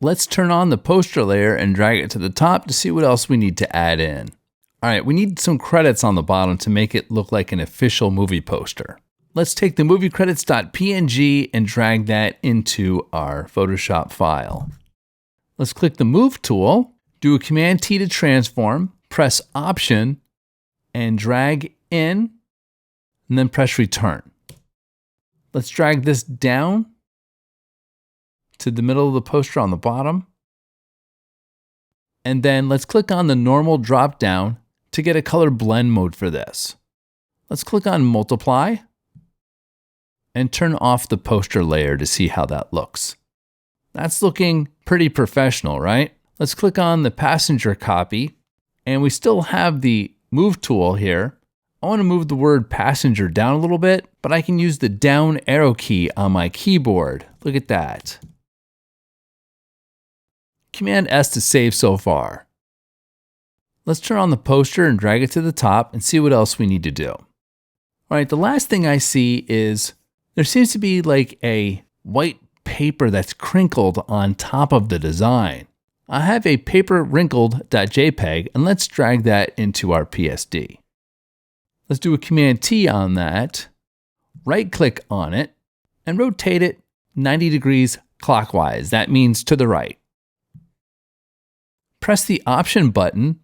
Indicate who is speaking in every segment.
Speaker 1: let's turn on the poster layer and drag it to the top to see what else we need to add in. All right, we need some credits on the bottom to make it look like an official movie poster. Let's take the movie credits.png and drag that into our Photoshop file. Let's click the Move tool, do a Command T to transform, press Option, and drag in, and then press Return. Let's drag this down to the middle of the poster on the bottom. And then let's click on the normal drop down to get a color blend mode for this. Let's click on Multiply and turn off the poster layer to see how that looks. That's looking pretty professional, right? Let's click on the passenger copy, and we still have the Move tool here. I want to move the word passenger down a little bit, but I can use the down arrow key on my keyboard. Look at that. Command S to save so far. Let's turn on the poster and drag it to the top and see what else we need to do. All right, the last thing I see is there seems to be like a white paper that's crinkled on top of the design. I have a paper wrinkled.jpg, and let's drag that into our PSD. Let's do a Command T on that, right click on it, and rotate it 90 degrees clockwise. That means to the right. Press the Option button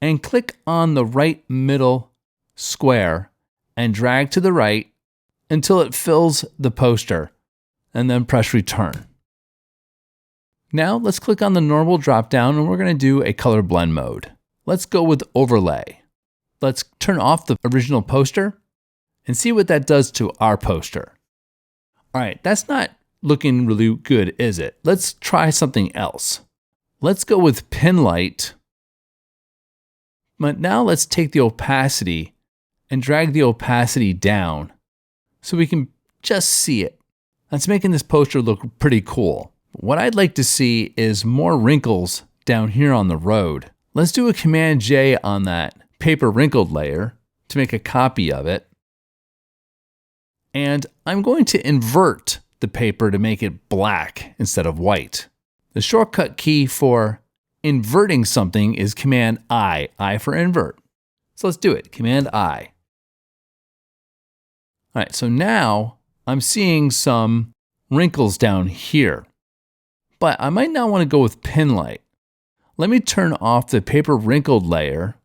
Speaker 1: and click on the right middle square and drag to the right until it fills the poster, and then press Return. Now let's click on the normal drop-down and we're going to do a color blend mode. Let's go with Overlay. Let's turn off the original poster and see what that does to our poster. All right, that's not looking really good, is it? Let's try something else. Let's go with Pinlight. But now let's take the opacity and drag the opacity down so we can just see it. That's making this poster look pretty cool. What I'd like to see is more wrinkles down here on the road. Let's do a Command J on that paper wrinkled layer to make a copy of it. And I'm going to invert the paper to make it black instead of white. The shortcut key for inverting something is Command I for invert. So let's do it, Command I. All right, so now I'm seeing some wrinkles down here, but I might not want to go with Pinlight. Let me turn off the paper wrinkled layer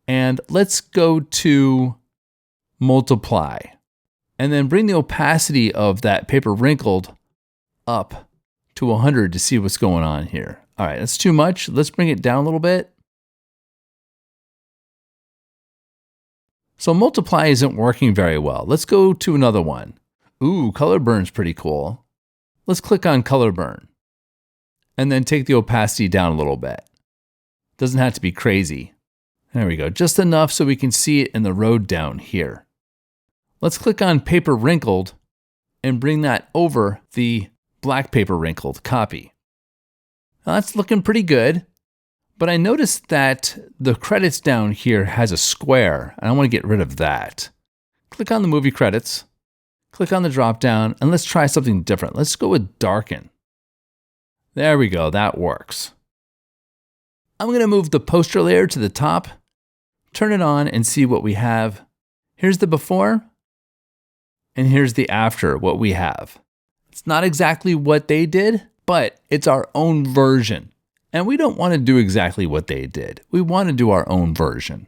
Speaker 1: and let's go to Multiply and then bring the opacity of that paper wrinkled up to 100 to see what's going on here. All right, that's too much. Let's bring it down a little bit. So Multiply isn't working very well. Let's go to another one. Ooh, Color Burn's pretty cool. Let's click on Color Burn and then take the opacity down a little bit. Doesn't have to be crazy. There we go, just enough so we can see it in the road down here. Let's click on Paper Wrinkled and bring that over the black paper wrinkled copy. Now that's looking pretty good, but I noticed that the credits down here has a square, and I want to get rid of that. Click on the movie credits, click on the drop down, and let's try something different. Let's go with Darken. There we go, that works. I'm going to move the poster layer to the top, turn it on, and see what we have. Here's the before, and here's the after, what we have. It's not exactly what they did, but it's our own version. And we don't want to do exactly what they did. We want to do our own version.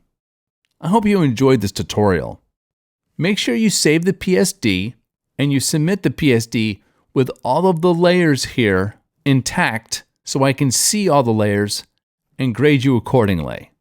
Speaker 1: I hope you enjoyed this tutorial. Make sure you save the PSD and you submit the PSD with all of the layers here intact so I can see all the layers and grade you accordingly.